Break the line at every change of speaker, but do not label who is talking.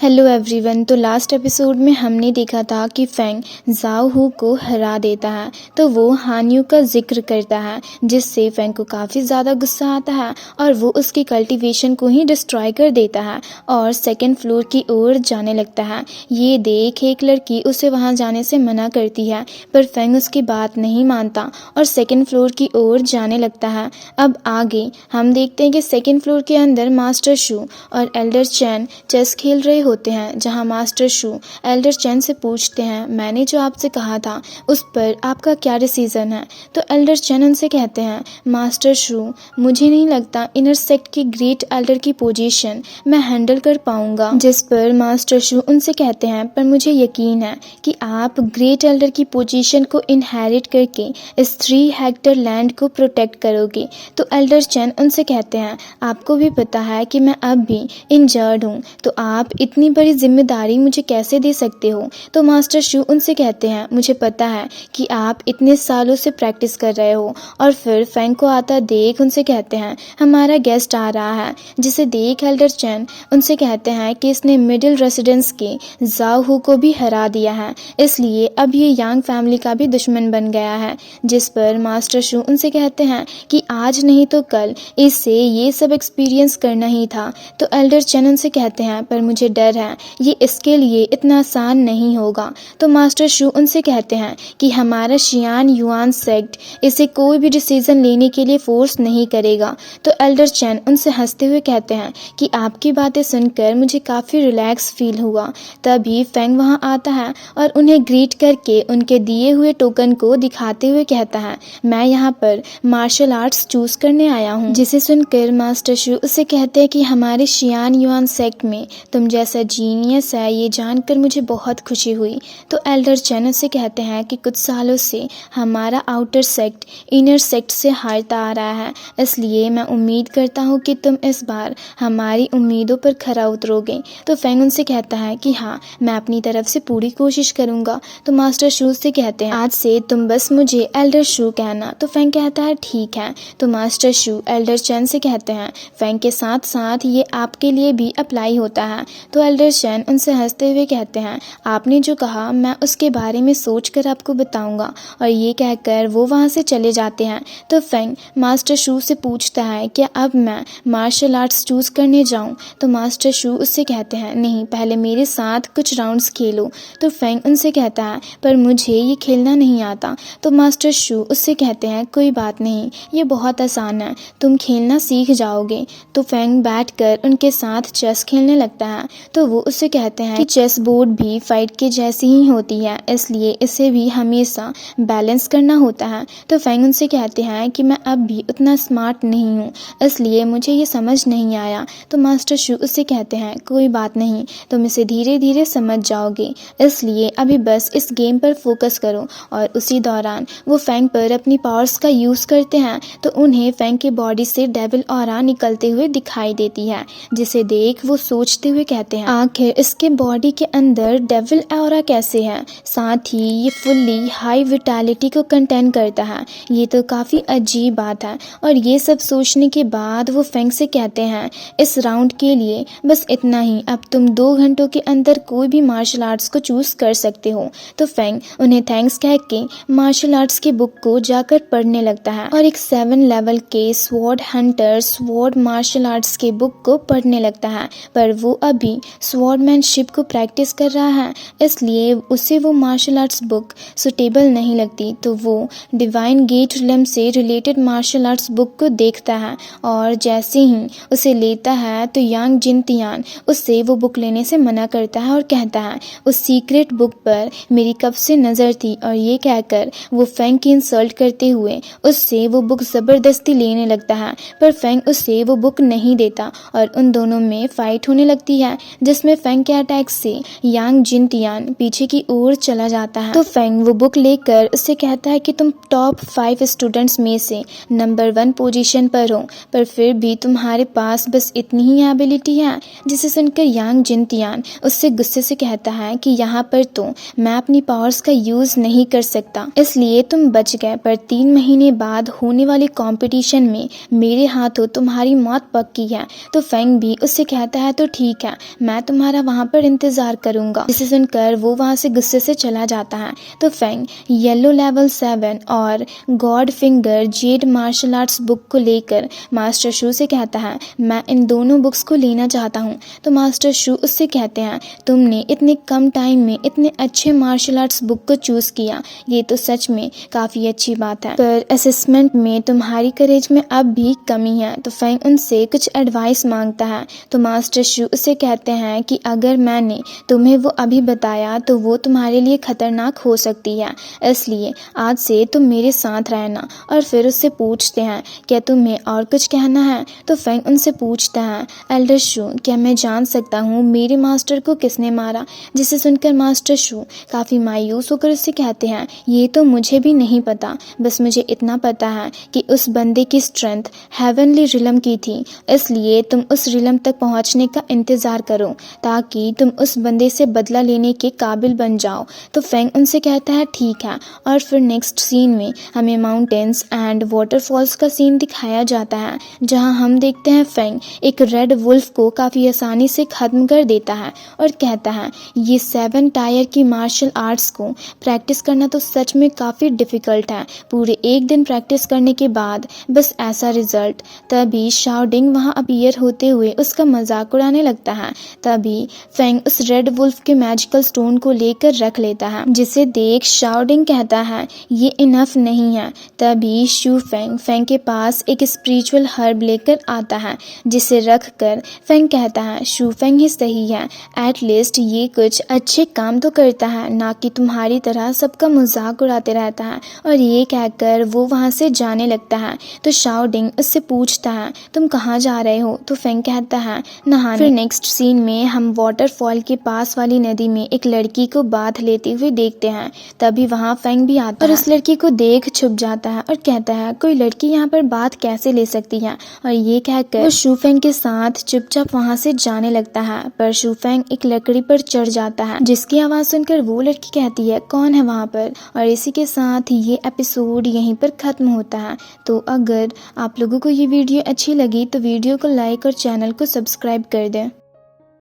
Hello everyone. तो last episode में हमने देखा था कि फेंग जाओ हू को हरा देता है, तो वो हान्यू का जिक्र करता है, जिससे फेंग को काफ़ी ज़्यादा गुस्सा आता है और वो उसकी कल्टीवेशन को ही डिस्ट्रॉय कर देता है और सेकंड फ्लोर की ओर जाने लगता है। ये देख एक लड़की उसे वहाँ जाने से मना करती है, पर फेंग उसकी बात नहीं मानता और सेकंड फ्लोर की ओर जाने लगता है। अब आगे हम देखते हैं कि सेकंड फ्लोर के अंदर मास्टर शू और एल्डर चैन चेस खेल रहे होते हैं, जहां मास्टर शू एल्डर चैन से पूछते हैं, मैंने जो आपसे कहा था उस पर आपका क्या डिसीजन है। तो एल्डर चैन उनसे कहते हैं, मास्टर शू, मुझे नहीं लगता इनर सेक्ट की ग्रेट एल्डर की पोजीशन मैं हैंडल कर पाऊंगा। जिस पर मास्टर शू उनसे कहते हैं, पर मुझे यकीन है कि आप ग्रेट एल्डर की पोजीशन को इनहेरिट करके इस 3 हेक्टर लैंड को प्रोटेक्ट करोगे। तो एल्डर चैन उनसे कहते हैं, आपको भी पता है कि मैं अब भी इंजर्ड हूँ, तो आप इतनी बड़ी जिम्मेदारी मुझे कैसे दे सकते हो। तो मास्टर शू उनसे कहते हैं, मुझे पता है कि आप इतने सालों से प्रैक्टिस कर रहे हो। और फिर फेंग को आता देख उनसे कहते हैं, हमारा गेस्ट आ रहा है। जिसे देख एल्डर चैन उनसे कहते हैं कि इसने मिडिल रेसिडेंस के जाओ हू को भी हरा दिया है, इसलिए अब ये यांग फैमिली का भी दुश्मन बन गया है। जिस पर मास्टर शू उनसे कहते हैं कि आज नहीं तो कल इससे ये सब एक्सपीरियंस करना ही था। तो एल्डर चैन उनसे कहते हैं, पर मुझे डर है ये इसके लिए इतना आसान नहीं होगा। तो मास्टर शू उनसे कहते हैं कि हमारा शियान युआन सेक्ट इसे कोई भी डिसीजन लेने के लिए फोर्स नहीं करेगा। तो एल्डर चैन उनसे हंसते हुए कहते हैं कि आपकी बातें सुनकर मुझे काफ़ी रिलैक्स फील हुआ। तभी फेंग वहाँ आता है और उन्हें ग्रीट करके उनके दिए हुए टोकन को दिखाते हुए कहता है, मैं यहाँ पर मार्शल आर्ट्स चूज करने आया हूँ। जिसे सुनकर मास्टर शू उसे कहते हैं कि हमारे शियान युआन सेक्ट में तुम जैसा जीनियस है, ये जानकर मुझे बहुत खुशी हुई। तो एल्डर चैन उसे कहते हैं कि कुछ सालों से हमारा आउटर सेक्ट इनर सेक्ट से हारता आ रहा है, इसलिए मैं उम्मीद करता हूँ कि तुम इस बार हमारी उम्मीदों पर खरा उतरोगे। तो फेंग उनसे कहता है कि हाँ, मैं अपनी तरफ से पूरी कोशिश करूँगा। तो मास्टर शू से कहते हैं, आज से तुम बस मुझे एल्डर शू कहना। तो फेंग कहता है, ठीक है। तो मास्टर शू एल्डर चैन से कहते हैं, फेंग के साथ साथ ये आपके लिए भी अप्लाई होता है। तो एल्डर चैन उनसे हंसते हुए कहते हैं, आपने जो कहा मैं उसके बारे में सोचकर आपको बताऊंगा। और ये कहकर वो वहाँ से चले जाते हैं। तो फेंग मास्टर शू से पूछता है, क्या अब मैं मार्शल आर्ट्स चूज करने जाऊं। तो मास्टर शू उससे कहते हैं, नहीं, पहले मेरे साथ कुछ राउंड्स खेलो। तो फेंग उनसे कहता है, पर मुझे ये खेलना नहीं आता। तो मास्टर शू उससे कहते हैं, कोई बात नहीं, ये बहुत आसान है, तुम खेलना सीख जाओगे। तो फेंग बैठकर उनके साथ चेस खेलने लगता है। तो वो उससे कहते हैं कि चेस बोर्ड भी फाइट के जैसी ही होती है, इसलिए इसे भी हमेशा बैलेंस करना होता है। तो फेंग उनसे कहते हैं कि मैं अब भी उतना स्मार्ट नहीं हूँ, इसलिए मुझे ये समझ नहीं आया। तो मास्टर शू उससे कहते हैं, कोई बात नहीं, तुम इसे धीरे धीरे समझ जाओगे, इसलिए अभी बस इस गेम पर फोकस करो। और उसी दौरान वो फेंग पर अपनी पावर्स का यूज़ करते हैं, तो उन्हें फेंग की बॉडी से डेविल ऑरा निकलते हुए दिखाई देती है। जिसे देख वो सोचते हुए कहते हैं, आखिर इसके बॉडी के अंदर डेविल ऑरा कैसे है, साथ ही ये फुल्ली हाई विटैलिटी को कंटेन करता है, ये तो काफ़ी अजीब बात है। और ये सब सोचने के बाद वो फेंग से कहते हैं, इस राउंड के लिए बस इतना ही, अब तुम 2 घंटों के अंदर कोई भी मार्शल आर्ट्स को चूज कर सकते हो। तो फेंग उन्हें थैंक्स कह के मार्शल आर्ट्स की बुक को जाकर पढ़ने लगता है और एक 7 लेवल के sword hunter sword martial arts के बुक को पढ़ने लगता है। पर वो अभी स्वॉर्डमैनशिप को प्रैक्टिस कर रहा है, इसलिए उसे वो मार्शल आर्ट्स बुक सुटेबल नहीं लगती। तो वो डिवाइन गेट रिलम से रिलेटेड मार्शल आर्ट्स बुक को देखता है और जैसे ही उसे लेता है तो यांग जिनतियान उससे वो बुक लेने से मना करता है और कहता है, उस सीक्रेट बुक पर मेरी कब से नज़र थी। और ये कहकर वो फेंग की इंसल्ट करते हुए उससे वो बुक ज़बरदस्ती लेने लगता है, पर फेंग उससे वो बुक नहीं देता और उन दोनों में फाइट होने लगती है, जिसमें फेंग के अटैक से यांग जिनतियान पीछे की ओर चला जाता है। तो फेंग वो बुक लेकर उससे कहता है कि तुम टॉप 5 स्टूडेंट्स में से नंबर 1 पोजीशन पर हो, पर फिर भी तुम्हारे पास बस इतनी ही एबिलिटी है। जिसे सुनकर यांग जिनतियान उससे गुस्से से कहता है कि यहाँ पर तो मैं अपनी पावर्स का यूज नहीं कर सकता, इसलिए तुम बच गए, पर 3 महीने बाद होने वाले कंपटीशन में मेरे हाथों तुम्हारी मौत पक्की है। तो फेंग भी उससे कहता है, तो ठीक है, मैं मैं तुम्हारा वहाँ पर इंतजार करूंगा। जिसे सुनकर वो वहाँ से गुस्से से चला जाता है। तो फेंग येलो लेवल 7 और god finger jade martial arts book को लेकर मास्टर शू से कहता है, मैं इन दोनों बुक्स को लेना चाहता हूँ। तो मास्टर शू उससे कहते हैं, तुमने इतने कम टाइम में इतने अच्छे मार्शल आर्ट्स बुक को चूज किया, ये तो सच में काफी अच्छी बात है, पर असेसमेंट में तुम्हारी करेज में अब भी कमी है। तो फेंग उनसे कुछ एडवाइस मांगता है। तो मास्टर शू उसे कहते हैं कि अगर मैंने तुम्हें वो अभी बताया तो वो तुम्हारे लिए खतरनाक हो सकती है, इसलिए आज से तुम मेरे साथ रहना। और फिर उससे पूछते हैं, क्या तुम्हें और कुछ कहना है? तो फेंग उनसे पूछता है, एल्डर शू, क्या मैं जान सकता हूँ मेरे मास्टर को किसने मारा? जिसे सुनकर मास्टर शू काफी मायूस होकर उससे कहते हैं, ये तो मुझे भी नहीं पता, बस मुझे इतना पता है कि उस बंदे की स्ट्रेंथ हेवनली रिलम की थी, इसलिए तुम उस रिलम तक पहुंचने का इंतजार करो ताकि तुम उस बंदे से बदला लेने के काबिल बन जाओ। तो फेंग उनसे कहता है ठीक है। और फिर नेक्स्ट सीन में हमें माउंटेन्स एंड वाटरफॉल्स का सीन दिखाया जाता है, जहां हम देखते हैं फेंग एक रेड वुल्फ को काफ़ी आसानी से ख़त्म कर देता है और कहता है, ये 7 टायर की मार्शल आर्ट्स को प्रैक्टिस करना तो सच में काफ़ी डिफ़िकल्ट है। पूरे एक दिन प्रैक्टिस करने के बाद बस ऐसा रिजल्ट। तभी शाओडिंग वहाँ अपीयर होते हुए उसका मजाक उड़ाने लगता है। तभी फेंग उस रेड वुल्फ के मैजिकल स्टोन को लेकर रख लेता है, जिसे देख शाओडिंग कहता है, ये इनफ नहीं है। तभी शू फेंग के पास एक स्पिरिचुअल हर्ब लेकर आता है, जिसे रख कर फेंग कहता है, शू फेंग ही सही है, एटलीस्ट ये कुछ अच्छे काम तो करता है, ना कि तुम्हारी तरह सबका मजाक उड़ाते रहता है। और ये कहकर वो वहाँ से जाने लगता है। तो शाओडिंग उससे पूछता है, तुम कहाँ जा रहे हो? तो फेंग कहता है, नहाने। फिर नेक्स्ट सीन में हम वाटरफॉल के पास वाली नदी में एक लड़की को बाथ लेते हुए देखते हैं। तभी वहाँ फेंग भी आता है और उस लड़की को देख छुप जाता है और कहता है, कोई लड़की यहाँ पर बात कैसे ले सकती है? और ये कहकर वो शू फेंग के साथ चुपचाप वहाँ से जाने लगता है। पर शू फेंग एक लकड़ी पर चढ़ जाता है, जिसकी आवाज सुनकर वो लड़की कहती है, कौन है वहाँ पर? और इसी के साथ ये एपिसोड यहीं पर खत्म होता है। तो अगर आप लोगों को ये वीडियो अच्छी लगी तो वीडियो को लाइक और चैनल को सब्सक्राइब कर दें।